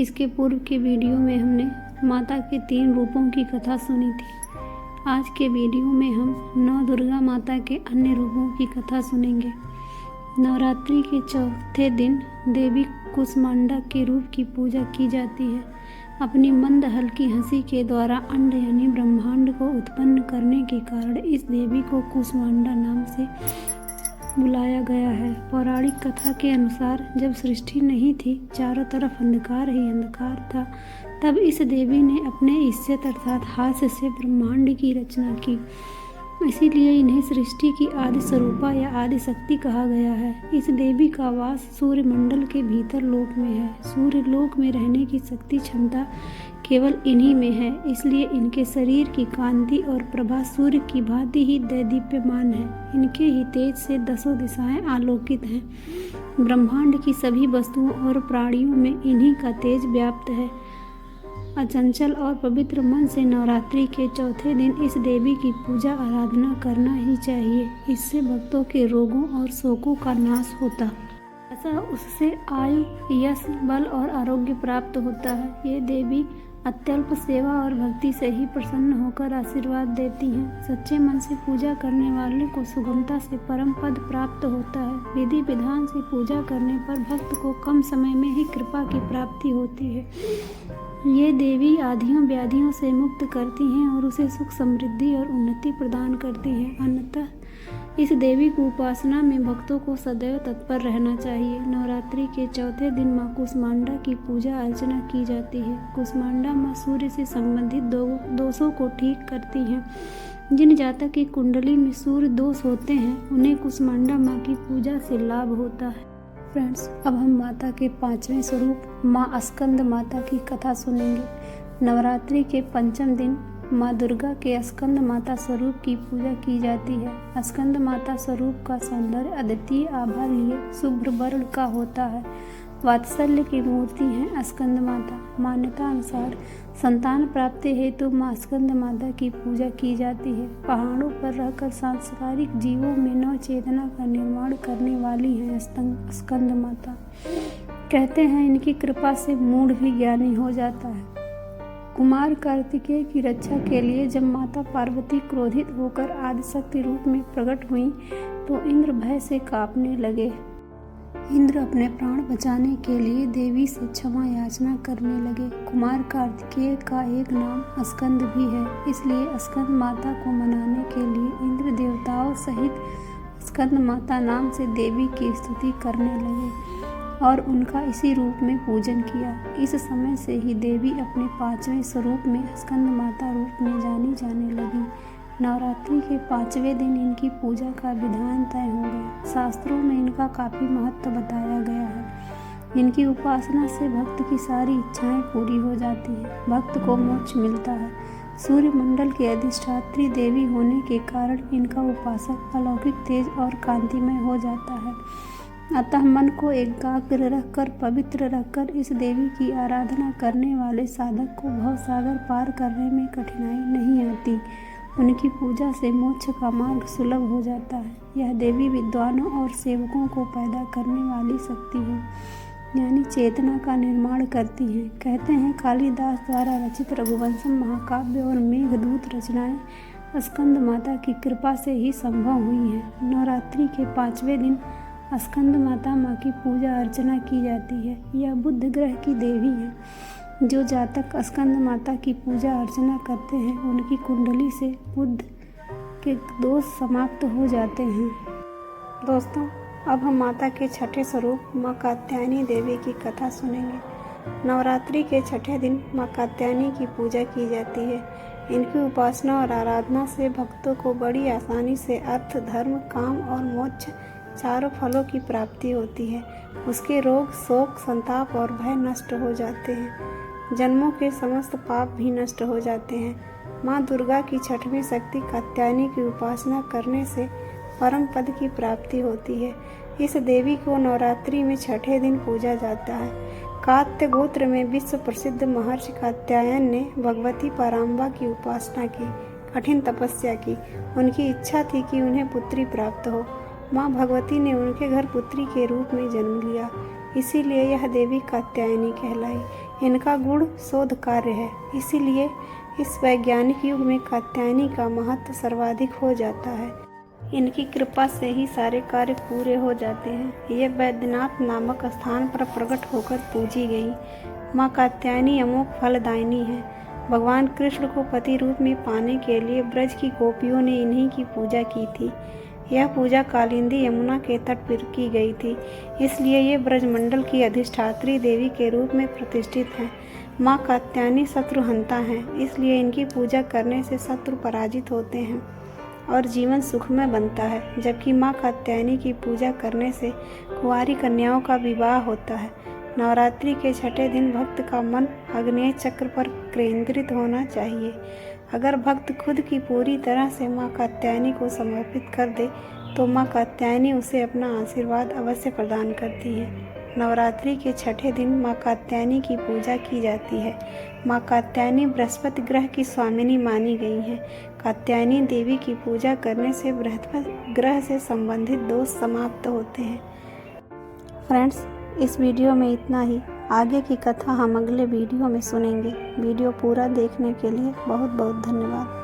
इसके पूर्व के वीडियो में हमने माता के 3 रूपों की कथा सुनी थी। आज के वीडियो में हम 9 दुर्गा माता के अन्य रूपों की कथा सुनेंगे। नवरात्रि के चौथे दिन देवी कुष्मांडा के रूप की पूजा की जाती है। अपनी मंद हल्की हंसी के द्वारा अंड यानी ब्रह्मांड को उत्पन्न करने के कारण इस देवी को कुष्मांडा नाम से बुलाया गया है। पौराणिक कथा के अनुसार जब सृष्टि नहीं थी, चारों तरफ अंधकार ही अंधकार था, तब इस देवी ने अपने इज्जत अर्थात हाथ से ब्रह्मांड की रचना की। इसीलिए इन्हें सृष्टि की आदि स्वरूपा या आदि शक्ति कहा गया है। इस देवी का वास सूर्य मंडल के भीतर लोक में है। सूर्य लोक में रहने की शक्ति क्षमता केवल इन्हीं में है, इसलिए इनके शरीर की कांति और प्रभा सूर्य की भांति ही दैदीप्यमान है। इनके ही तेज से 10 दिशाएं आलोकित हैं। ब्रह्मांड की सभी वस्तुओं और प्राणियों में इन्हीं का तेज व्याप्त है। अचंचल और पवित्र मन से नवरात्रि के चौथे दिन इस देवी की पूजा आराधना करना ही चाहिए। इससे भक्तों के रोगों और शोकों का नाश होता है। ऐसा उससे आयु, यश, बल और आरोग्य प्राप्त होता है। ये देवी अत्यल्प सेवा और भक्ति से ही प्रसन्न होकर आशीर्वाद देती हैं। सच्चे मन से पूजा करने वाले को सुगमता से परम पद प्राप्त होता है। विधि विधान से पूजा करने पर भक्त को कम समय में ही कृपा की प्राप्ति होती है। ये देवी आधियों व्याधियों से मुक्त करती हैं और उसे सुख समृद्धि और उन्नति प्रदान करती हैं। अन्यतः इस देवी की उपासना में भक्तों को सदैव तत्पर रहना चाहिए। नवरात्रि के चौथे दिन माँ कुष्मांडा की पूजा अर्चना की जाती है। कुष्मांडा माँ सूर्य से संबंधित दोषों को ठीक करती हैं। जिन जातक की कुंडली में सूर्य दोष होते हैं, उन्हें कुष्मांडा माँ की पूजा से लाभ होता है। फ्रेंड्स, अब हम माता के 5वें स्वरूप माँ स्कंद माता की कथा सुनेंगे। नवरात्रि के 5वें दिन माँ दुर्गा के स्कंद माता स्वरूप की पूजा की जाती है। स्कंद माता स्वरूप का सौंदर्य अद्वितीय आभा लिए शुभ्र वर्ण का होता है। वात्सल्य की मूर्ति है स्कंद माता। मान्यता अनुसार संतान प्राप्ति हेतु माँ स्कंद माता की पूजा की जाती है। पहाड़ों पर रहकर सांस्कारिक जीवों में नव चेतना का निर्माण करने वाली है स्कंद माता। कहते हैं इनकी कृपा से मूढ़ भी ज्ञानी हो जाता है। कुमार कार्तिकेय की रक्षा के लिए जब माता पार्वती क्रोधित होकर आदिशक्ति रूप में प्रकट हुई तो इंद्र भय से कांपने लगे। इंद्र अपने प्राण बचाने के लिए देवी से क्षमा याचना करने लगे। कुमार कार्तिकेय का एक नाम स्कंद भी है, इसलिए स्कंद माता को मनाने के लिए इंद्र देवताओं सहित स्कंद माता नाम से देवी की स्तुति करने लगे और उनका इसी रूप में पूजन किया। इस समय से ही देवी अपने 5वें स्वरूप में स्कंद माता रूप में जानी जाने लगी। नवरात्रि के 5वें दिन इनकी पूजा का विधान तय हो गया। शास्त्रों में इनका काफी महत्व बताया गया है। इनकी उपासना से भक्त की सारी इच्छाएं पूरी हो जाती है। भक्त को मोक्ष मिलता है। सूर्य मंडल के अधिष्ठात्री देवी होने के कारण इनका उपासक अलौकिक तेज और कांतिमय हो जाता है। अतः मन को एकाग्र रखकर पवित्र रखकर इस देवी की आराधना करने वाले साधक को भवसागर पार करने में कठिनाई नहीं आती। उनकी पूजा से मोक्ष का मार्ग सुलभ हो जाता है। यह देवी विद्वानों और सेवकों को पैदा करने वाली शक्ति है, यानी चेतना का निर्माण करती है। कहते हैं कालिदास द्वारा रचित रघुवंशम महाकाव्य और मेघदूत रचनाएं स्कंद माता की कृपा से ही संभव हुई हैं। नवरात्रि के 5वें दिन स्कंद माता माँ की पूजा अर्चना की जाती है। यह बुध ग्रह की देवी है। जो जातक स्कंद माता की पूजा अर्चना करते हैं, उनकी कुंडली से बुध के दोष समाप्त हो जाते हैं। दोस्तों, अब हम माता के 6ठे स्वरूप माँ कात्यायनी देवी की कथा सुनेंगे। नवरात्रि के 6ठे दिन माँ कात्यायनी की पूजा की जाती है। इनकी उपासना और आराधना से भक्तों को बड़ी आसानी से अर्थ, धर्म, काम और मोक्ष चारों फलों की प्राप्ति होती है। उसके रोग, शोक, संताप और भय नष्ट हो जाते हैं। जन्मों के समस्त पाप भी नष्ट हो जाते हैं। माँ दुर्गा की 6वीं शक्ति कात्यायनी की उपासना करने से परम पद की प्राप्ति होती है। इस देवी को नवरात्रि में 6ठे दिन पूजा जाता है। कात्य गोत्र में विश्व प्रसिद्ध महर्षि कात्यायन ने भगवती पराम्बा की उपासना की, कठिन तपस्या की। उनकी इच्छा थी कि उन्हें पुत्री प्राप्त हो। माँ भगवती ने उनके घर पुत्री के रूप में जन्म लिया, इसीलिए यह देवी कात्यायनी कहलाई। इनका गुण शोध कार्य है, इसीलिए इस वैज्ञानिक युग में कात्यायनी का महत्व सर्वाधिक हो जाता है। इनकी कृपा से ही सारे कार्य पूरे हो जाते हैं। ये बैद्यनाथ नामक स्थान पर प्रकट होकर पूजी गई माँ कात्यायनी अमोघ फलदायिनी है। भगवान कृष्ण को पति रूप में पाने के लिए ब्रज की गोपियों ने इन्हीं की पूजा की थी। यह पूजा कालिंदी यमुना के तट पर की गई थी, इसलिए ये ब्रजमंडल की अधिष्ठात्री देवी के रूप में प्रतिष्ठित हैं। माँ कात्यायनी शत्रुहंता हैं, इसलिए इनकी पूजा करने से शत्रु पराजित होते हैं और जीवन सुखमय बनता है। जबकि माँ कात्यायनी की पूजा करने से कुंवारी कन्याओं का विवाह होता है। नवरात्रि के छठे दिन भक्त का मन आग्नेय चक्र पर केंद्रित होना चाहिए। अगर भक्त खुद की पूरी तरह से माँ कात्यायनी को समर्पित कर दे तो माँ कात्यायनी उसे अपना आशीर्वाद अवश्य प्रदान करती है। नवरात्रि के छठे दिन माँ कात्यायनी की पूजा की जाती है। माँ कात्यायनी बृहस्पति ग्रह की स्वामिनी मानी गई हैं। कात्यायनी देवी की पूजा करने से बृहस्पति ग्रह से संबंधित दोष समाप्त होते हैं। फ्रेंड्स, इस वीडियो में इतना ही। आगे की कथा हम अगले वीडियो में सुनेंगे। वीडियो पूरा देखने के लिए बहुत बहुत धन्यवाद।